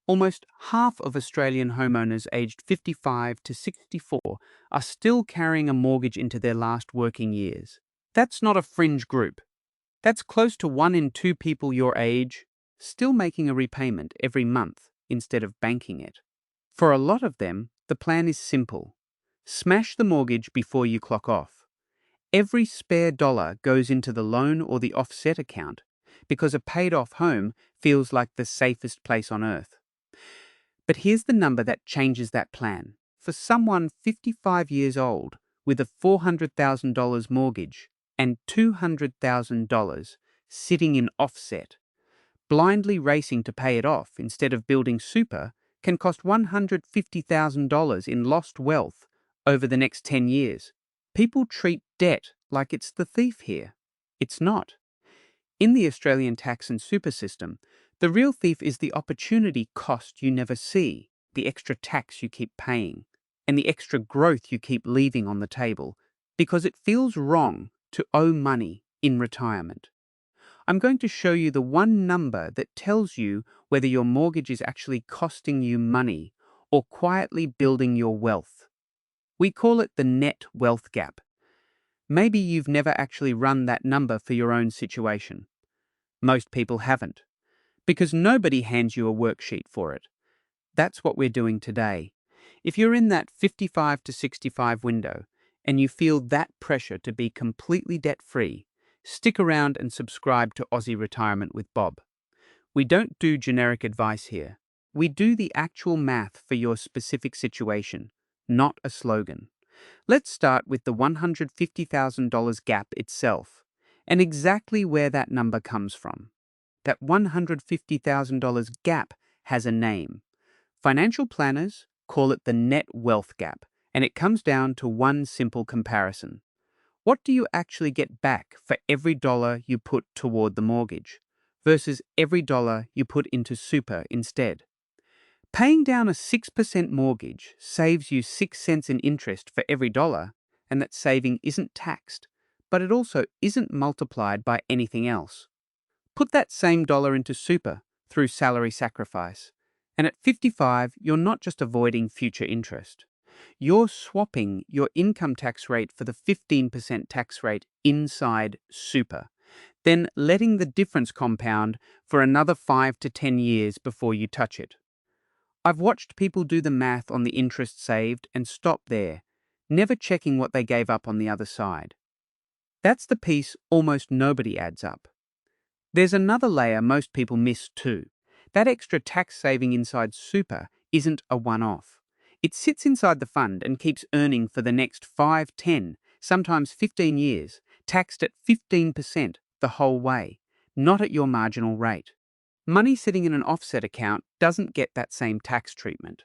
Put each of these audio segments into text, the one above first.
Almost half of Australian homeowners aged 55 to 64 are still carrying a mortgage into their last working years. That's not a fringe group. That's close to 1 in 2 people your age still making a repayment every month instead of banking it. For a lot of them, the plan is simple. Smash the mortgage before you clock off. Every spare dollar goes into the loan or the offset account because a paid-off home feels like the safest place on earth. But here's the number that changes that plan. For someone 55 years old with a $400,000 mortgage and $200,000 sitting in offset, blindly racing to pay it off instead of building super can cost $150,000 in lost wealth over the next 10 years. People treat debt like it's the thief here. It's not. In the Australian tax and super system, the real thief is the opportunity cost you never see, the extra tax you keep paying, and the extra growth you keep leaving on the table because it feels wrong to owe money in retirement. I'm going to show you the one number that tells you whether your mortgage is actually costing you money or quietly building your wealth. We call it the net wealth gap. Maybe you've never actually run that number for your own situation. Most people haven't, because nobody hands you a worksheet for it. That's what we're doing today. If you're in that 55 to 65 window and you feel that pressure to be completely debt-free, stick around and subscribe to Aussie Retirement with Bob. We don't do generic advice here. We do the actual math for your specific situation, not a slogan. Let's start with the $150,000 gap itself and exactly where that number comes from. That $150,000 gap has a name. Financial planners call it the net wealth gap, and it comes down to one simple comparison. What do you actually get back for every dollar you put toward the mortgage versus every dollar you put into super instead? Paying down a 6% mortgage saves you 6 cents in interest for every dollar, and that saving isn't taxed, but it also isn't multiplied by anything else. Put that same dollar into super through salary sacrifice, and at 55, you're not just avoiding future interest. You're swapping your income tax rate for the 15% tax rate inside super, then letting the difference compound for another 5 to 10 years before you touch it. I've watched people do the math on the interest saved and stop there, never checking what they gave up on the other side. That's the piece almost nobody adds up. There's another layer most people miss too. That extra tax saving inside super isn't a one-off. It sits inside the fund and keeps earning for the next 5, 10, sometimes 15 years, taxed at 15% the whole way, not at your marginal rate. Money sitting in an offset account doesn't get that same tax treatment.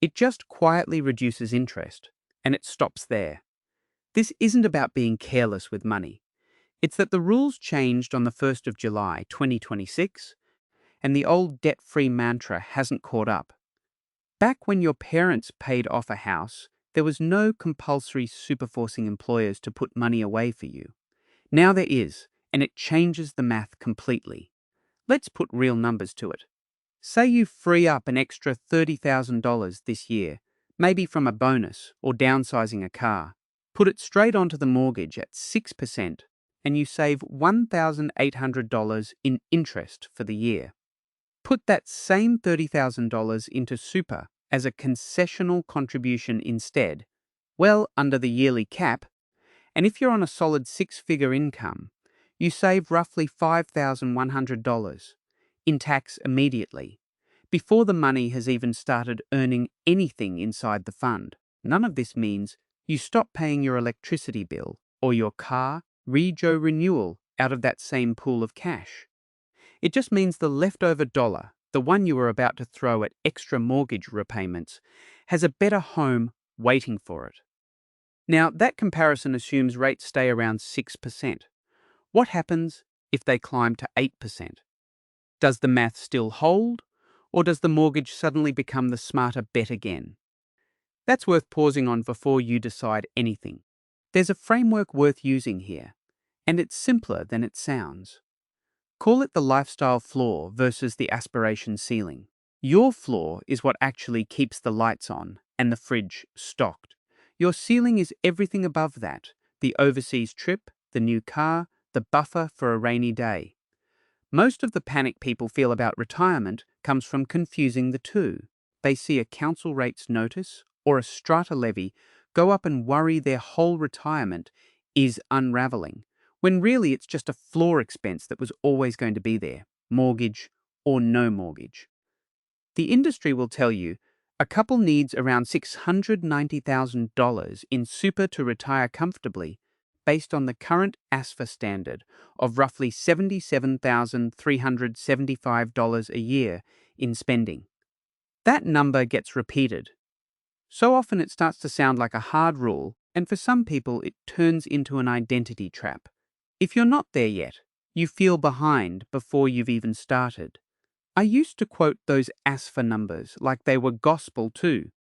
It just quietly reduces interest, and it stops there. This isn't about being careless with money. It's that the rules changed on the 1st of July 2026, and the old debt-free mantra hasn't caught up. Back when your parents paid off a house, there was no compulsory super forcing employers to put money away for you. Now there is, and it changes the math completely. Let's put real numbers to it. Say you free up an extra $30,000 this year, maybe from a bonus or downsizing a car. Put it straight onto the mortgage at 6%, and you save $1,800 in interest for the year. Put that same $30,000 into super as a concessional contribution instead, well under the yearly cap, and if you're on a solid 6-figure income, you save roughly $5,100 in tax immediately, before the money has even started earning anything inside the fund. None of this means you stop paying your electricity bill or your car rego renewal out of that same pool of cash. It just means the leftover dollar, the one you were about to throw at extra mortgage repayments, has a better home waiting for it. Now, that comparison assumes rates stay around 6%. What happens if they climb to 8%? Does the math still hold, or does the mortgage suddenly become the smarter bet again? That's worth pausing on before you decide anything. There's a framework worth using here, and it's simpler than it sounds. Call it the lifestyle floor versus the aspiration ceiling. Your floor is what actually keeps the lights on and the fridge stocked. Your ceiling is everything above that: the overseas trip, the new car, the buffer for a rainy day. Most of the panic people feel about retirement comes from confusing the two. They see a council rates notice or a strata levy go up and worry their whole retirement is unraveling, when really it's just a floor expense that was always going to be there, mortgage or no mortgage. The industry will tell you a couple needs around $690,000 in super to retire comfortably, based on the current ASFA standard of roughly $77,375 a year in spending. That number gets repeated. So often it starts to sound like a hard rule, and for some people it turns into an identity trap. If you're not there yet, you feel behind before you've even started. I used to quote those ASFA numbers like they were gospel too,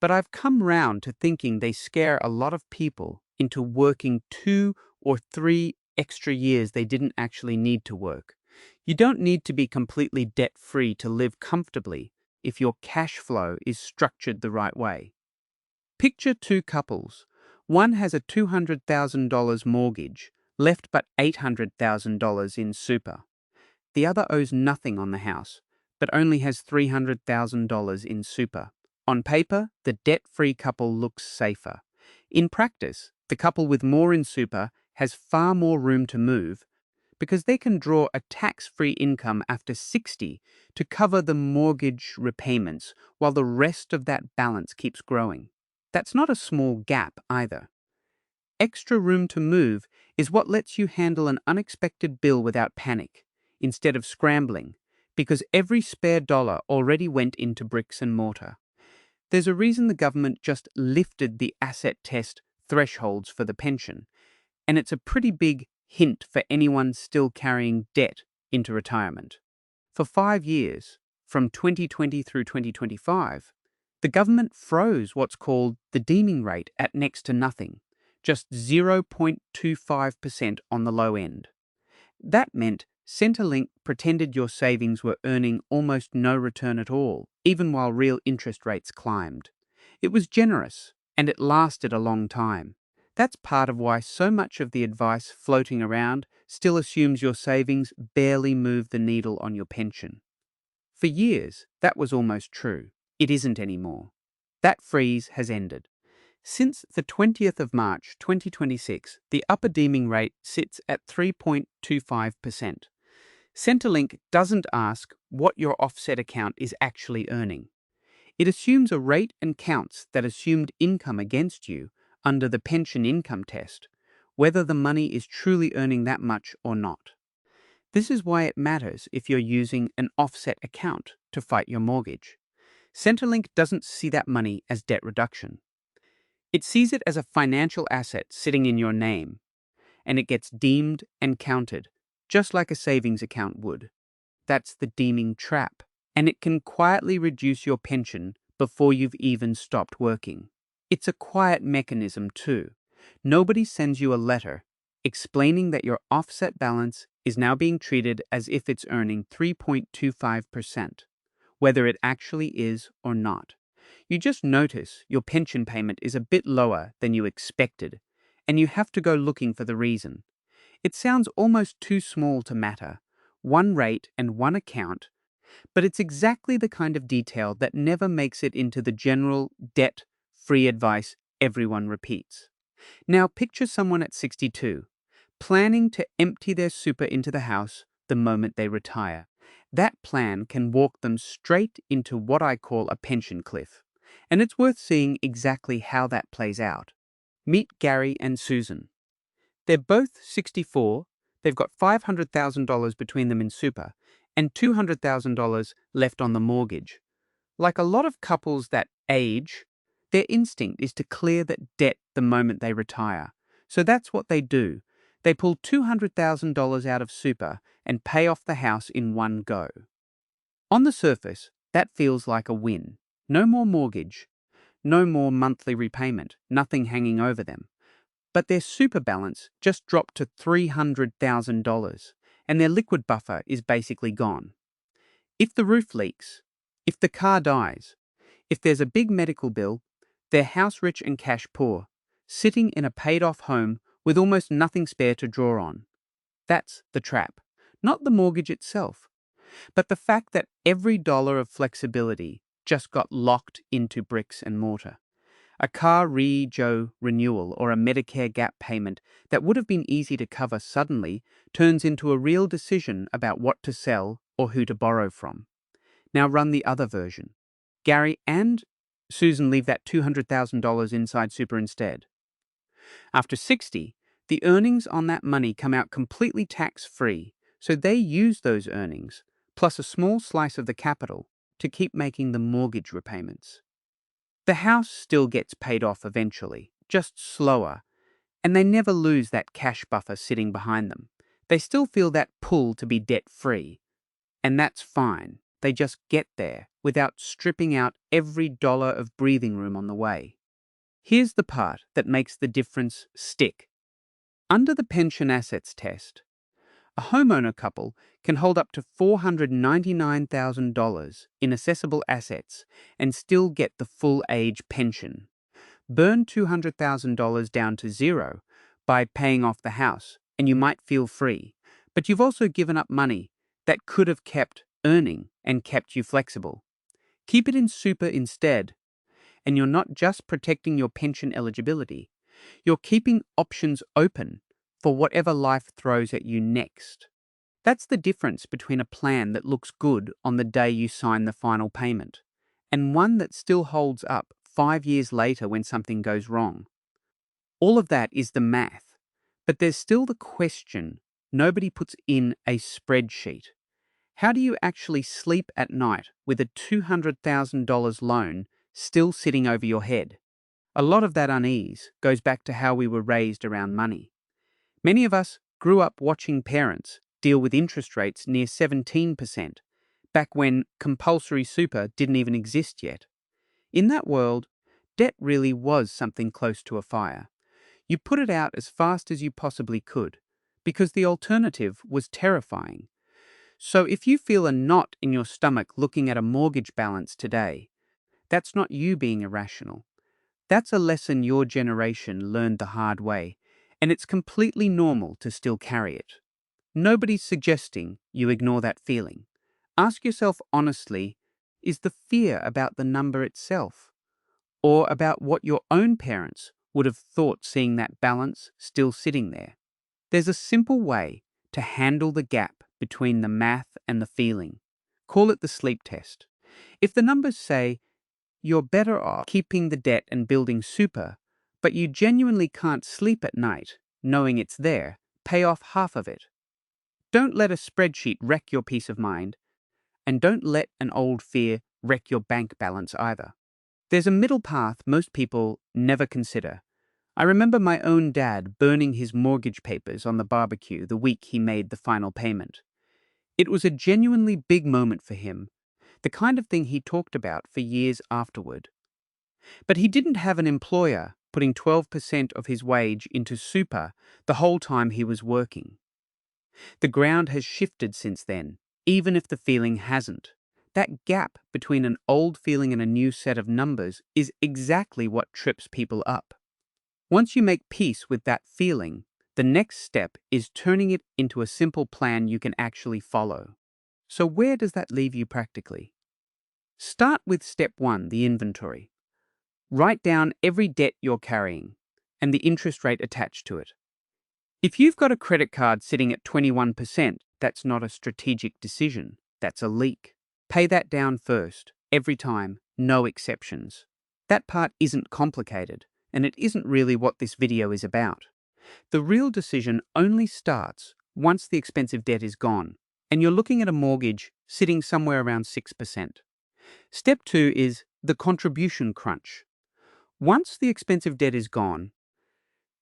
but I've come round to thinking they scare a lot of people into working 2 or 3 extra years they didn't actually need to work. You don't need to be completely debt-free to live comfortably if your cash flow is structured the right way. Picture two couples. One has a $200,000 mortgage, left but $800,000 in super. The other owes nothing on the house, but only has $300,000 in super. On paper, the debt-free couple looks safer. In practice, the couple with more in super has far more room to move because they can draw a tax-free income after 60 to cover the mortgage repayments while the rest of that balance keeps growing. That's not a small gap either. Extra room to move is what lets you handle an unexpected bill without panic, instead of scrambling, because every spare dollar already went into bricks and mortar. There's a reason the government just lifted the asset test thresholds for the pension, and it's a pretty big hint for anyone still carrying debt into retirement. For 5 years, from 2020 through 2025, the government froze what's called the deeming rate at next to nothing, just 0.25% on the low end. That meant Centrelink pretended your savings were earning almost no return at all, even while real interest rates climbed. It was generous, and it lasted a long time. That's part of why so much of the advice floating around still assumes your savings barely move the needle on your pension. For years, that was almost true. It isn't anymore. That freeze has ended. Since the 20th of March 2026, the upper deeming rate sits at 3.25%. Centrelink doesn't ask what your offset account is actually earning. It assumes a rate and counts that assumed income against you under the pension income test, whether the money is truly earning that much or not. This is why it matters if you're using an offset account to fight your mortgage. Centrelink doesn't see that money as debt reduction. It sees it as a financial asset sitting in your name, and it gets deemed and counted, just like a savings account would. That's the deeming trap, and it can quietly reduce your pension before you've even stopped working. It's a quiet mechanism too. Nobody sends you a letter explaining that your offset balance is now being treated as if it's earning 3.25%, whether it actually is or not. You just notice your pension payment is a bit lower than you expected, and you have to go looking for the reason. It sounds almost too small to matter. One rate and one account, but it's exactly the kind of detail that never makes it into the general debt-free advice everyone repeats. Now picture someone at 62, planning to empty their super into the house the moment they retire. That plan can walk them straight into what I call a pension cliff. And it's worth seeing exactly how that plays out. Meet Gary and Susan. They're both 64, they've got $500,000 between them in super, and $200,000 left on the mortgage. Like a lot of couples that age, their instinct is to clear that debt the moment they retire. So that's what they do. They pull $200,000 out of super and pay off the house in one go. On the surface, that feels like a win. No more mortgage, no more monthly repayment, nothing hanging over them. But their super balance just dropped to $300,000, and their liquid buffer is basically gone. If the roof leaks, If the car dies, if there's a big medical bill, they're house rich and cash poor, sitting in a paid-off home with almost nothing spare to draw on. That's the trap. Not the mortgage itself, but the fact that every dollar of flexibility just got locked into bricks and mortar. A car renewal or a Medicare gap payment that would have been easy to cover suddenly turns into a real decision about what to sell or who to borrow from. Now run the other version. Gary and Susan leave that $200,000 inside super instead. After 60, the earnings on that money come out completely tax-free, so they use those earnings, plus a small slice of the capital, to keep making the mortgage repayments. The house still gets paid off eventually, just slower, and they never lose that cash buffer sitting behind them. They still feel that pull to be debt-free, and that's fine. They just get there without stripping out every dollar of breathing room on the way. Here's the part that makes the difference stick. Under the pension assets test, a homeowner couple can hold up to $499,000 in assessable assets and still get the full age pension. Burn $200,000 down to zero by paying off the house, and you might feel free. But you've also given up money that could have kept earning and kept you flexible. Keep it in super instead, and you're not just protecting your pension eligibility, you're keeping options open for whatever life throws at you next. That's the difference between a plan that looks good on the day you sign the final payment and one that still holds up 5 years later when something goes wrong. All of that is the math, but there's still the question nobody puts in a spreadsheet. How do you actually sleep at night with a $200,000 loan still sitting over your head? A lot of that unease goes back to how we were raised around money. Many of us grew up watching parents deal with interest rates near 17%, back when compulsory super didn't even exist yet. In that world, debt really was something close to a fire. You put it out as fast as you possibly could, because the alternative was terrifying. So if you feel a knot in your stomach looking at a mortgage balance today, that's not you being irrational. That's a lesson your generation learned the hard way, and it's completely normal to still carry it. Nobody's suggesting you ignore that feeling. Ask yourself honestly, is the fear about the number itself, or about what your own parents would have thought seeing that balance still sitting there? There's a simple way to handle the gap between the math and the feeling. Call it the sleep test. If the numbers say you're better off keeping the debt and building super, but you genuinely can't sleep at night knowing it's there, pay off half of it. Don't let a spreadsheet wreck your peace of mind, and don't let an old fear wreck your bank balance either. There's a middle path most people never consider. I remember my own dad burning his mortgage papers on the barbecue the week he made the final payment. It was a genuinely big moment for him, the kind of thing he talked about for years afterward. But he didn't have an employer putting 12% of his wage into super the whole time he was working. The ground has shifted since then, even if the feeling hasn't. That gap between an old feeling and a new set of numbers is exactly what trips people up. Once you make peace with that feeling, the next step is turning it into a simple plan you can actually follow. So where does that leave you practically? Start with step 1, the inventory. Write down every debt you're carrying and the interest rate attached to it. If you've got a credit card sitting at 21%, that's not a strategic decision, that's a leak. Pay that down first, every time, no exceptions. That part isn't complicated, and it isn't really what this video is about. The real decision only starts once the expensive debt is gone, and you're looking at a mortgage sitting somewhere around 6%. Step 2 is the contribution crunch. Once the expensive debt is gone,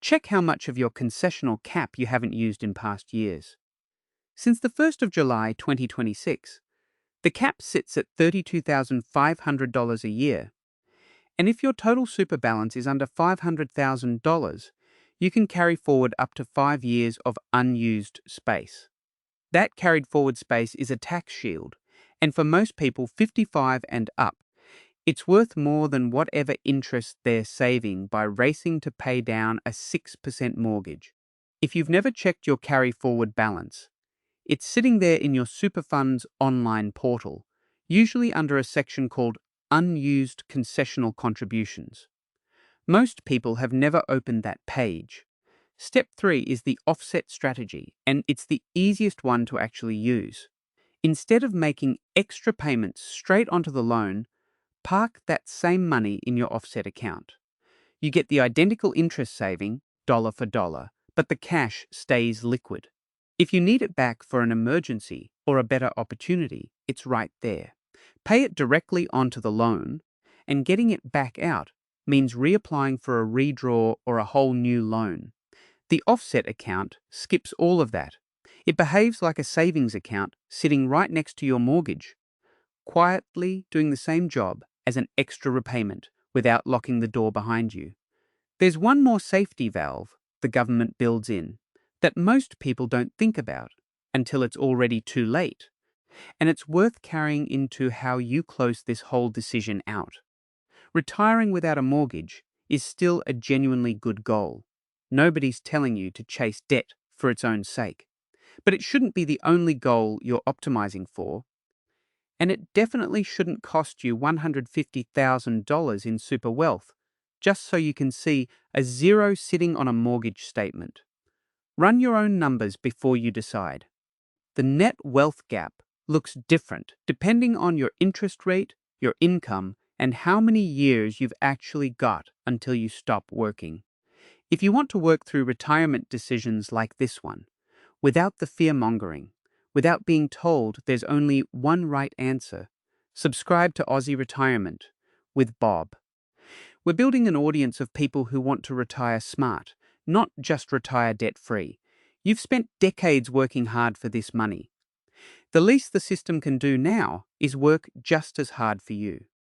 check how much of your concessional cap you haven't used in past years. Since the 1st of July 2026, the cap sits at $32,500 a year, and if your total super balance is under $500,000, you can carry forward up to 5 years of unused space. That carried forward space is a tax shield, And for most people 55 and up, it's worth more than whatever interest they're saving by racing to pay down a 6% mortgage. If you've never checked your carry forward balance, it's sitting there in your super fund's online portal, usually under a section called Unused Concessional Contributions. Most people have never opened that page. Step 3 is the offset strategy, and it's the easiest one to actually use. Instead of making extra payments straight onto the loan, park that same money in your offset account. You get the identical interest saving, dollar for dollar, but the cash stays liquid. If you need it back for an emergency or a better opportunity, it's right there. Pay it directly onto the loan, and getting it back out means reapplying for a redraw or a whole new loan. The offset account skips all of that. It behaves like a savings account sitting right next to your mortgage, quietly doing the same job as an extra repayment without locking the door behind you. There's one more safety valve the government builds in that most people don't think about until it's already too late, and it's worth carrying into how you close this whole decision out. Retiring without a mortgage is still a genuinely good goal. Nobody's telling you to chase debt for its own sake. But it shouldn't be the only goal you're optimizing for, and it definitely shouldn't cost you $150,000 in super wealth just so you can see a zero sitting on a mortgage statement. Run your own numbers before you decide. The net wealth gap looks different depending on your interest rate, your income, and how many years you've actually got until you stop working. If you want to work through retirement decisions like this one, without the fear-mongering, without being told there's only one right answer, subscribe to Aussie Retirement with Bob. We're building an audience of people who want to retire smart, not just retire debt-free. You've spent decades working hard for this money. The least the system can do now is work just as hard for you.